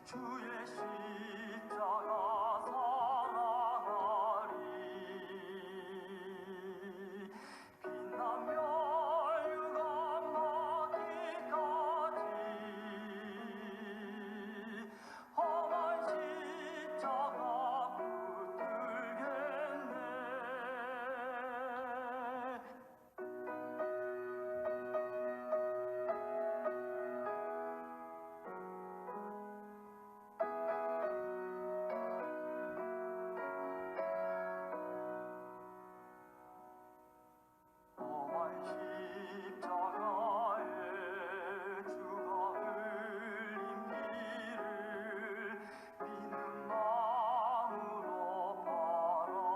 주의 십자가 사랑하리. 빛나며 유감 받기까지 험한 십자가 붙들겠네. 험한 십자가에 주가 흘린 피를 믿는 마음으로 바라보니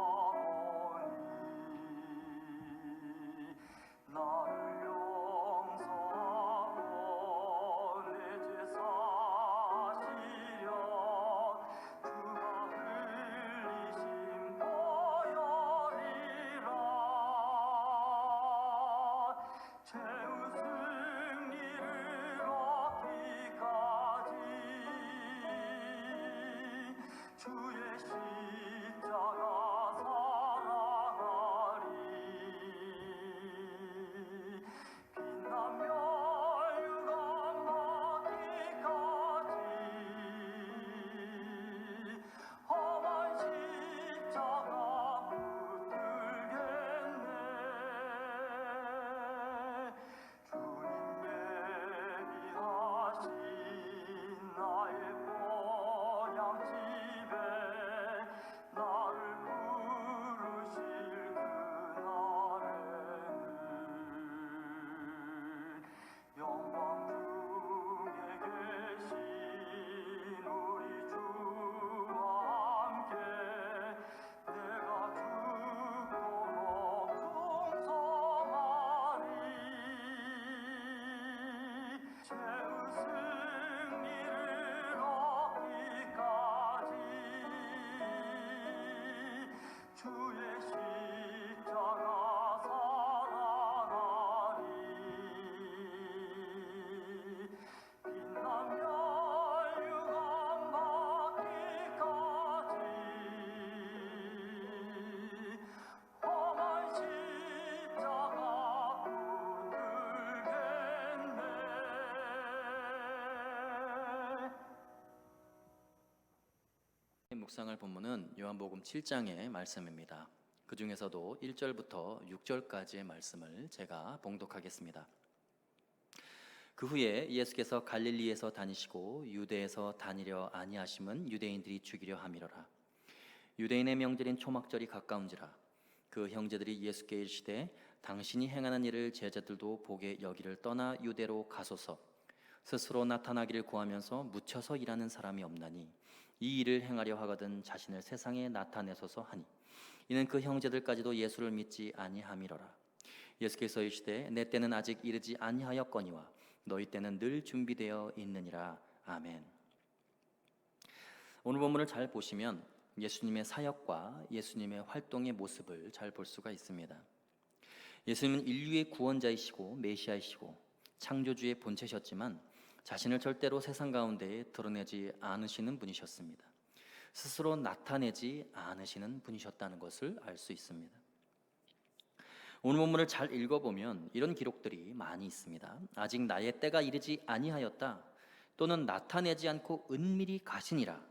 나를 용서하고 내 죄 사시려 주가 흘리신 보혈이라. 최후 승리를 얻기까지 주의 십자가 사랑하리. 빛나며 유감 받기까지 험한 십자가 붙들겠네. 주님 예비하신 나의 보양집에 나를 부르실 그날에는 영광 중에 계신 우리 주와 함께 내가 죽도록 풍성하리. 최후 승리를 얻기까지 주의 십자가 사랑하리. 빛나며 유감 받기까지 험한 십자가 붙들겠네. 묵상할 본문은 요한복음 7장의 말씀입니다. 그 중에서도 1절부터 6절까지의 말씀을 제가 봉독하겠습니다. 그 후에 예수께서 갈릴리에서 다니시고 유대에서 다니려 아니하심은 유대인들이 죽이려 함이로라. 유대인의 명절인 초막절이 가까운지라. 그 형제들이 예수께 이르시되 당신이 행하는 일을 제자들도 보게 여기를 떠나 유대로 가소서. 스스로 나타나기를 구하면서 묻혀서 일하는 사람이 없나니 이 일을 행하려 하거든 자신을 세상에 나타내소서 하니, 이는 그 형제들까지도 예수를 믿지 아니함이로라. 예수께서 이르시되 내 때는 아직 이르지 아니하였거니와 너희 때는 늘 준비되어 있느니라. 아멘. 오늘 본문을 잘 보시면 예수님의 사역과 예수님의 활동의 모습을 잘 볼 수가 있습니다. 예수님은 인류의 구원자이시고 메시아이시고 창조주의 본체셨지만 자신을 절대로 세상 가운데에 드러내지 않으시는 분이셨습니다. 스스로 나타내지 않으시는 분이셨다는 것을 알 수 있습니다. 오늘 본문을 잘 읽어보면 이런 기록들이 많이 있습니다. 아직 나의 때가 이르지 아니하였다, 또는 나타내지 않고 은밀히 가시니라,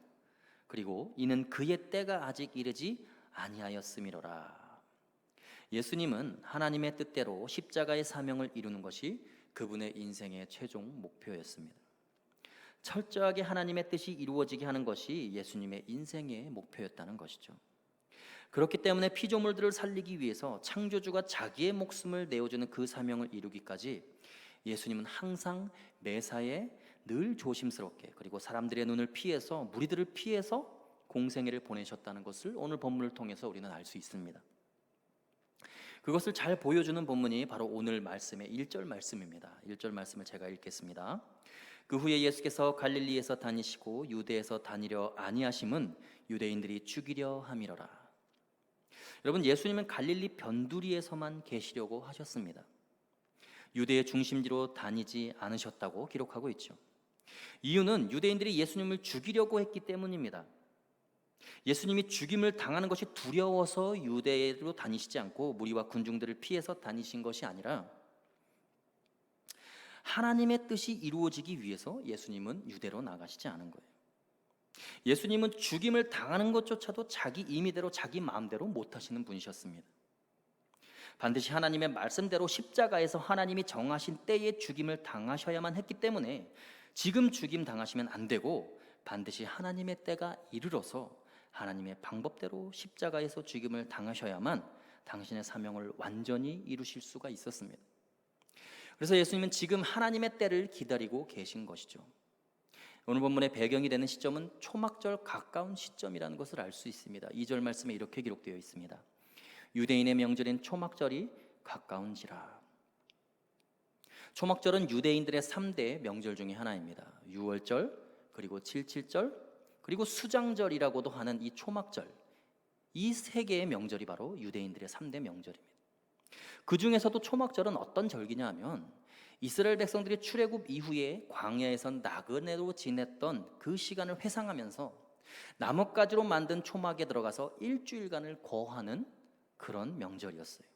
그리고 이는 그의 때가 아직 이르지 아니하였음이로라. 예수님은 하나님의 뜻대로 십자가의 사명을 이루는 것이 그분의 인생의 최종 목표였습니다. 철저하게 하나님의 뜻이 이루어지게 하는 것이 예수님의 인생의 목표였다는 것이죠. 그렇기 때문에 피조물들을 살리기 위해서 창조주가 자기의 목숨을 내어주는 그 사명을 이루기까지 예수님은 항상 매사에 늘 조심스럽게, 그리고 사람들의 눈을 피해서, 무리들을 피해서 공생애를 보내셨다는 것을 오늘 본문을 통해서 우리는 알 수 있습니다. 그것을 잘 보여주는 본문이 바로 오늘 말씀의 1절 말씀입니다. 1절 말씀을 제가 읽겠습니다. 그 후에 예수께서 갈릴리에서 다니시고 유대에서 다니려 아니하심은 유대인들이 죽이려 함이로라. 여러분, 예수님은 갈릴리 변두리에서만 계시려고 하셨습니다. 유대의 중심지로 다니지 않으셨다고 기록하고 있죠. 이유는 유대인들이 예수님을 죽이려고 했기 때문입니다. 예수님이 죽임을 당하는 것이 두려워서 유대로 다니시지 않고 무리와 군중들을 피해서 다니신 것이 아니라 하나님의 뜻이 이루어지기 위해서 예수님은 유대로 나가시지 않은 거예요. 예수님은 죽임을 당하는 것조차도 자기 임의대로 자기 마음대로 못하시는 분이셨습니다. 반드시 하나님의 말씀대로 십자가에서 하나님이 정하신 때에 죽임을 당하셔야만 했기 때문에 지금 죽임 당하시면 안 되고 반드시 하나님의 때가 이르러서 하나님의 방법대로 십자가에서 죽임을 당하셔야만 당신의 사명을 완전히 이루실 수가 있었습니다. 그래서 예수님은 지금 하나님의 때를 기다리고 계신 것이죠. 오늘 본문의 배경이 되는 시점은 초막절 가까운 시점이라는 것을 알 수 있습니다. 2절 말씀에 이렇게 기록되어 있습니다. 유대인의 명절인 초막절이 가까운지라. 초막절은 유대인들의 3대 명절 중에 하나입니다. 유월절, 그리고 칠칠절, 그리고 수장절이라고도 하는 이 초막절, 이 세 개의 명절이 바로 유대인들의 3대 명절입니다. 그 중에서도 초막절은 어떤 절기냐 하면 이스라엘 백성들이 출애굽 이후에 광야에서 나그네로 지냈던 그 시간을 회상하면서 나뭇가지로 만든 초막에 들어가서 일주일간을 거하는 그런 명절이었어요.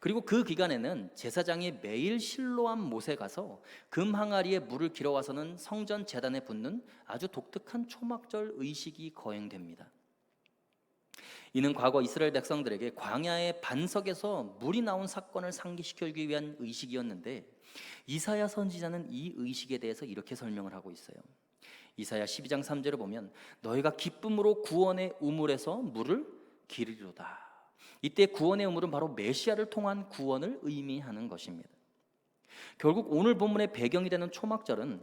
그리고 그 기간에는 제사장이 매일 실로암 못에 가서 금 항아리에 물을 길어와서는 성전 제단에 붓는 아주 독특한 초막절 의식이 거행됩니다. 이는 과거 이스라엘 백성들에게 광야의 반석에서 물이 나온 사건을 상기시키기 위한 의식이었는데 이사야 선지자는 이 의식에 대해서 이렇게 설명을 하고 있어요. 이사야 12장 3절을 보면 너희가 기쁨으로 구원의 우물에서 물을 기르리로다. 이때 구원의 우물은 바로 메시아를 통한 구원을 의미하는 것입니다. 결국 오늘 본문의 배경이 되는 초막절은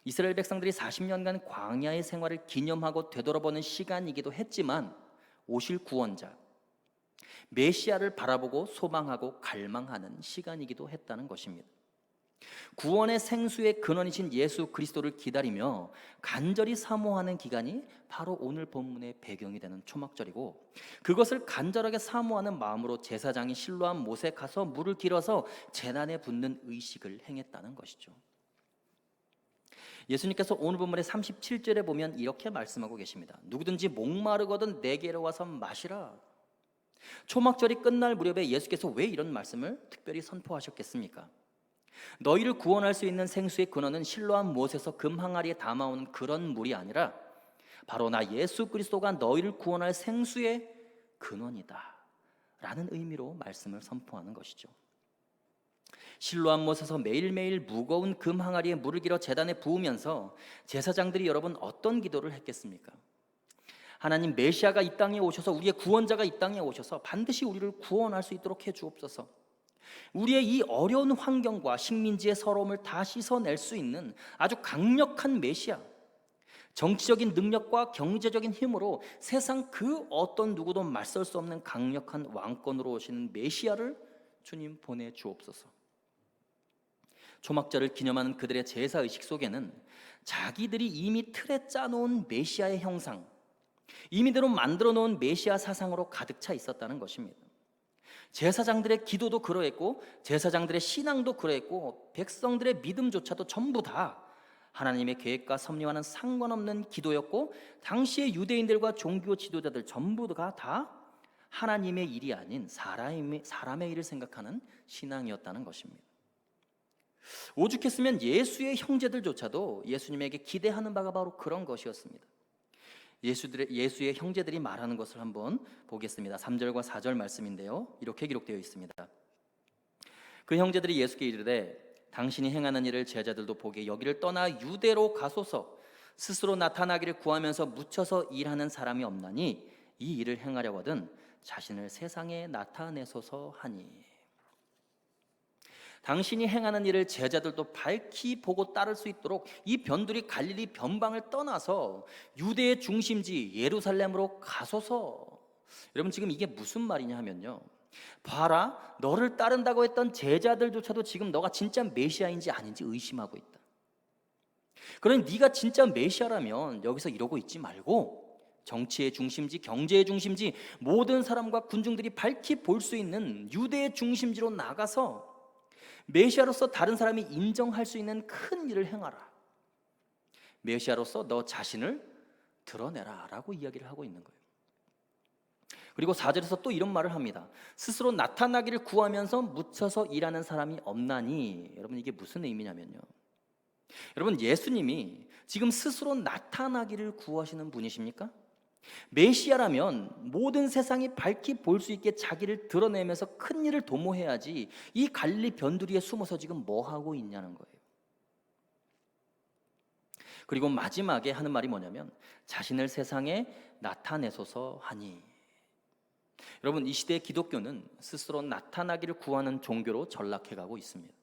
이스라엘 백성들이 40년간 광야의 생활을 기념하고 되돌아보는 시간이기도 했지만 오실 구원자 메시아를 바라보고 소망하고 갈망하는 시간이기도 했다는 것입니다. 구원의 생수의 근원이신 예수 그리스도를 기다리며 간절히 사모하는 기간이 바로 오늘 본문의 배경이 되는 초막절이고, 그것을 간절하게 사모하는 마음으로 제사장이 실로암 못에 가서 물을 길어서 제단에 붓는 의식을 행했다는 것이죠. 예수님께서 오늘 본문의 37절에 보면 이렇게 말씀하고 계십니다. 누구든지 목마르거든 내게로 와서 마시라. 초막절이 끝날 무렵에 예수께서 왜 이런 말씀을 특별히 선포하셨겠습니까? 너희를 구원할 수 있는 생수의 근원은 실로암 못에서 금 항아리에 담아오는 그런 물이 아니라 바로 나 예수 그리스도가 너희를 구원할 생수의 근원이다 라는 의미로 말씀을 선포하는 것이죠. 실로암 못에서 매일매일 무거운 금 항아리에 물을 길어 제단에 부으면서 제사장들이 여러분 어떤 기도를 했겠습니까? 하나님, 메시아가 이 땅에 오셔서 우리의 구원자가 이 땅에 오셔서 반드시 우리를 구원할 수 있도록 해주옵소서. 우리의 이 어려운 환경과 식민지의 서러움을 다 씻어낼 수 있는 아주 강력한 메시아, 정치적인 능력과 경제적인 힘으로 세상 그 어떤 누구도 맞설 수 없는 강력한 왕권으로 오시는 메시아를 주님 보내주옵소서. 초막절을 기념하는 그들의 제사의식 속에는 자기들이 이미 틀에 짜놓은 메시아의 형상, 임의대로 만들어 놓은 메시아 사상으로 가득 차 있었다는 것입니다. 제사장들의 기도도 그러했고 제사장들의 신앙도 그러했고 백성들의 믿음조차도 전부 다 하나님의 계획과 섭리와는 상관없는 기도였고, 당시의 유대인들과 종교 지도자들 전부가 다 하나님의 일이 아닌 사람의 일을 생각하는 신앙이었다는 것입니다. 오죽했으면 예수의 형제들조차도 예수님에게 기대하는 바가 바로 그런 것이었습니다. 예수의 형제들이 말하는 것을 한번 보겠습니다. 3절과 4절 말씀인데요, 이렇게 기록되어 있습니다. 그 형제들이 예수께 이르되 당신이 행하는 일을 제자들도 보게 여기를 떠나 유대로 가소서. 스스로 나타나기를 구하면서 묻혀서 일하는 사람이 없나니 이 일을 행하려거든 자신을 세상에 나타내소서 하니. 당신이 행하는 일을 제자들도 밝히 보고 따를 수 있도록 이 변두리 갈릴리 변방을 떠나서 유대의 중심지 예루살렘으로 가소서. 여러분, 지금 이게 무슨 말이냐 하면요, 봐라, 너를 따른다고 했던 제자들조차도 지금 너가 진짜 메시아인지 아닌지 의심하고 있다. 그러니 네가 진짜 메시아라면 여기서 이러고 있지 말고 정치의 중심지, 경제의 중심지, 모든 사람과 군중들이 밝히 볼 수 있는 유대의 중심지로 나가서 메시아로서 다른 사람이 인정할 수 있는 큰 일을 행하라. 메시아로서 너 자신을 드러내라 라고 이야기를 하고 있는 거예요. 그리고 4절에서 또 이런 말을 합니다. 스스로 나타나기를 구하면서 묻혀서 일하는 사람이 없나니. 여러분, 이게 무슨 의미냐면요, 여러분, 예수님이 지금 스스로 나타나기를 구하시는 분이십니까? 메시아라면 모든 세상이 밝히 볼 수 있게 자기를 드러내면서 큰 일을 도모해야지, 이 갈릴리 변두리에 숨어서 지금 뭐 하고 있냐는 거예요. 그리고 마지막에 하는 말이 뭐냐면 자신을 세상에 나타내소서 하니. 여러분, 이 시대의 기독교는 스스로 나타나기를 구하는 종교로 전락해가고 있습니다.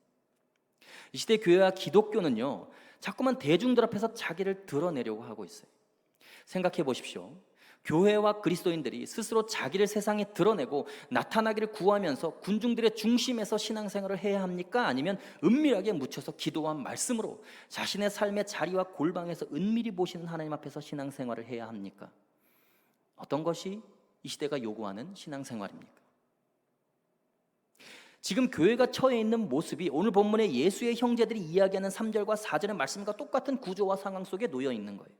이 시대 교회와 기독교는요, 자꾸만 대중들 앞에서 자기를 드러내려고 하고 있어요. 생각해 보십시오. 교회와 그리스도인들이 스스로 자기를 세상에 드러내고 나타나기를 구하면서 군중들의 중심에서 신앙생활을 해야 합니까? 아니면 은밀하게 묻혀서 기도와 말씀으로 자신의 삶의 자리와 골방에서 은밀히 보시는 하나님 앞에서 신앙생활을 해야 합니까? 어떤 것이 이 시대가 요구하는 신앙생활입니까? 지금 교회가 처해 있는 모습이 오늘 본문의 예수의 형제들이 이야기하는 3절과 4절의 말씀과 똑같은 구조와 상황 속에 놓여 있는 거예요.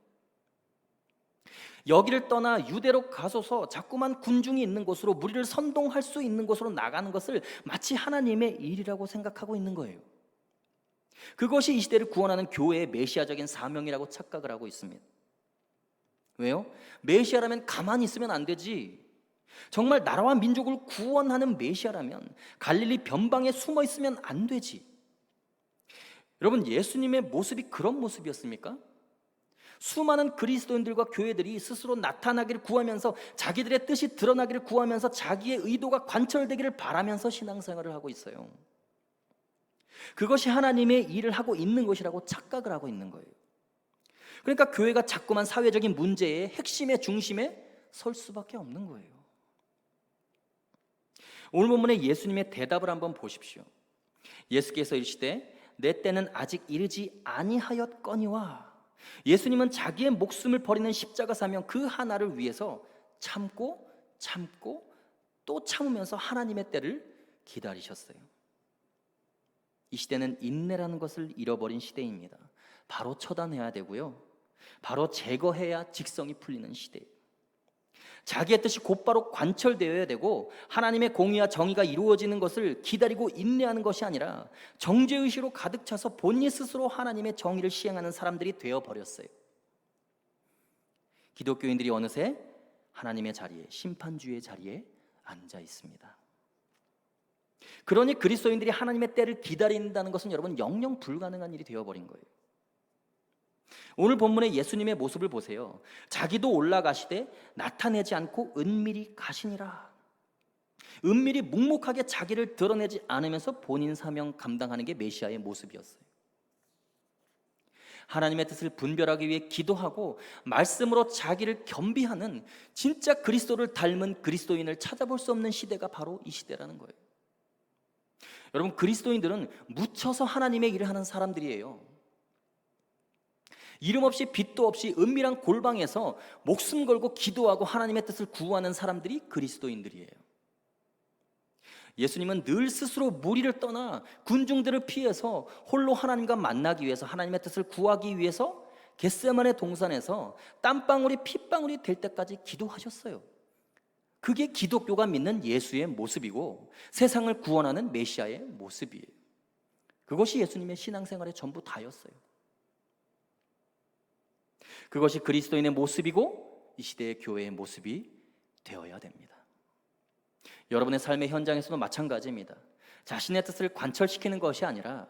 여기를 떠나 유대로 가소서 자꾸만 군중이 있는 곳으로, 무리를 선동할 수 있는 곳으로 나가는 것을 마치 하나님의 일이라고 생각하고 있는 거예요. 그것이 이 시대를 구원하는 교회의 메시아적인 사명이라고 착각을 하고 있습니다. 왜요? 메시아라면 가만히 있으면 안 되지. 정말 나라와 민족을 구원하는 메시아라면 갈릴리 변방에 숨어 있으면 안 되지. 여러분, 예수님의 모습이 그런 모습이었습니까? 수많은 그리스도인들과 교회들이 스스로 나타나기를 구하면서 자기들의 뜻이 드러나기를 구하면서 자기의 의도가 관철되기를 바라면서 신앙생활을 하고 있어요. 그것이 하나님의 일을 하고 있는 것이라고 착각을 하고 있는 거예요. 그러니까 교회가 자꾸만 사회적인 문제의 핵심의 중심에 설 수밖에 없는 거예요. 오늘 본문의 예수님의 대답을 한번 보십시오. 예수께서 이르시되 내 때는 아직 이르지 아니하였거니와. 예수님은 자기의 목숨을 버리는 십자가 사명 그 하나를 위해서 참고 또 참으면서 하나님의 때를 기다리셨어요. 이 시대는 인내라는 것을 잃어버린 시대입니다. 바로 처단해야 되고요, 바로 제거해야 직성이 풀리는 시대예요. 자기의 뜻이 곧바로 관철되어야 되고 하나님의 공의와 정의가 이루어지는 것을 기다리고 인내하는 것이 아니라 정죄의식으로 가득 차서 본인 스스로 하나님의 정의를 시행하는 사람들이 되어버렸어요. 기독교인들이 어느새 하나님의 자리에, 심판주의 자리에 앉아 있습니다. 그러니 그리스도인들이 하나님의 때를 기다린다는 것은 여러분 영영 불가능한 일이 되어버린 거예요. 오늘 본문의 예수님의 모습을 보세요. 자기도 올라가시되 나타내지 않고 은밀히 가시니라. 은밀히 묵묵하게 자기를 드러내지 않으면서 본인 사명 감당하는 게 메시아의 모습이었어요. 하나님의 뜻을 분별하기 위해 기도하고 말씀으로 자기를 겸비하는 진짜 그리스도를 닮은 그리스도인을 찾아볼 수 없는 시대가 바로 이 시대라는 거예요. 여러분, 그리스도인들은 묻혀서 하나님의 일을 하는 사람들이에요. 이름 없이 빛도 없이 은밀한 골방에서 목숨 걸고 기도하고 하나님의 뜻을 구하는 사람들이 그리스도인들이에요. 예수님은 늘 스스로 무리를 떠나 군중들을 피해서 홀로 하나님과 만나기 위해서, 하나님의 뜻을 구하기 위해서 겟세마네 동산에서 땀방울이 핏방울이 될 때까지 기도하셨어요. 그게 기독교가 믿는 예수의 모습이고 세상을 구원하는 메시아의 모습이에요. 그것이 예수님의 신앙생활의 전부 다였어요. 그것이 그리스도인의 모습이고 이 시대의 교회의 모습이 되어야 됩니다. 여러분의 삶의 현장에서도 마찬가지입니다. 자신의 뜻을 관철시키는 것이 아니라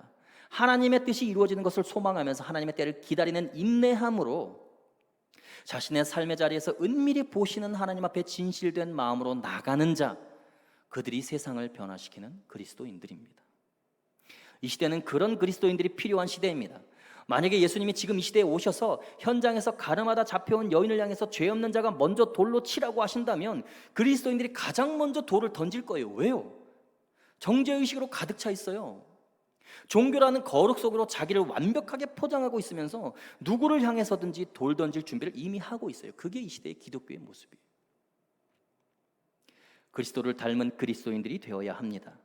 하나님의 뜻이 이루어지는 것을 소망하면서 하나님의 때를 기다리는 인내함으로 자신의 삶의 자리에서 은밀히 보시는 하나님 앞에 진실된 마음으로 나가는 자, 그들이 세상을 변화시키는 그리스도인들입니다. 이 시대는 그런 그리스도인들이 필요한 시대입니다. 만약에 예수님이 지금 이 시대에 오셔서 현장에서 가늠하다 잡혀온 여인을 향해서 죄 없는 자가 먼저 돌로 치라고 하신다면 그리스도인들이 가장 먼저 돌을 던질 거예요. 왜요? 정죄의식으로 가득 차 있어요. 종교라는 거룩 속으로 자기를 완벽하게 포장하고 있으면서 누구를 향해서든지 돌 던질 준비를 이미 하고 있어요. 그게 이 시대의 기독교의 모습이에요. 그리스도를 닮은 그리스도인들이 되어야 합니다.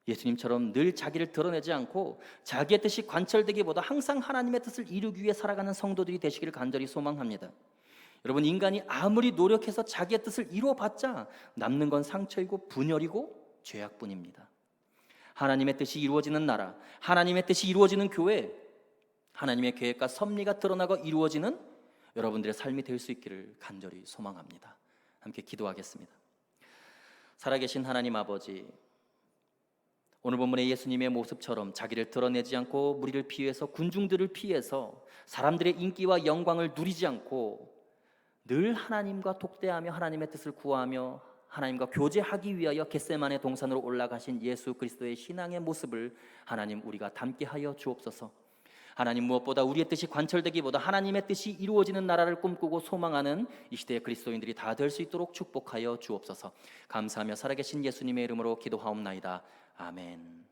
예수님처럼 늘 자기를 드러내지 않고 자기의 뜻이 관철되기보다 항상 하나님의 뜻을 이루기 위해 살아가는 성도들이 되시기를 간절히 소망합니다. 여러분, 인간이 아무리 노력해서 자기의 뜻을 이루어봤자 남는 건 상처이고 분열이고 죄악뿐입니다. 하나님의 뜻이 이루어지는 나라, 하나님의 뜻이 이루어지는 교회, 하나님의 계획과 섭리가 드러나고 이루어지는 여러분들의 삶이 될 수 있기를 간절히 소망합니다. 함께 기도하겠습니다. 살아계신 하나님 아버지, 오늘 본문의 예수님의 모습처럼 자기를 드러내지 않고 무리를 피해서, 군중들을 피해서 사람들의 인기와 영광을 누리지 않고 늘 하나님과 독대하며 하나님의 뜻을 구하며 하나님과 교제하기 위하여 겟세마네 동산으로 올라가신 예수 그리스도의 신앙의 모습을 하나님 우리가 닮게 하여 주옵소서. 하나님, 무엇보다 우리의 뜻이 관철되기보다 하나님의 뜻이 이루어지는 나라를 꿈꾸고 소망하는 이 시대의 그리스도인들이 다 될 수 있도록 축복하여 주옵소서. 감사하며 살아계신 예수님의 이름으로 기도하옵나이다. 아멘.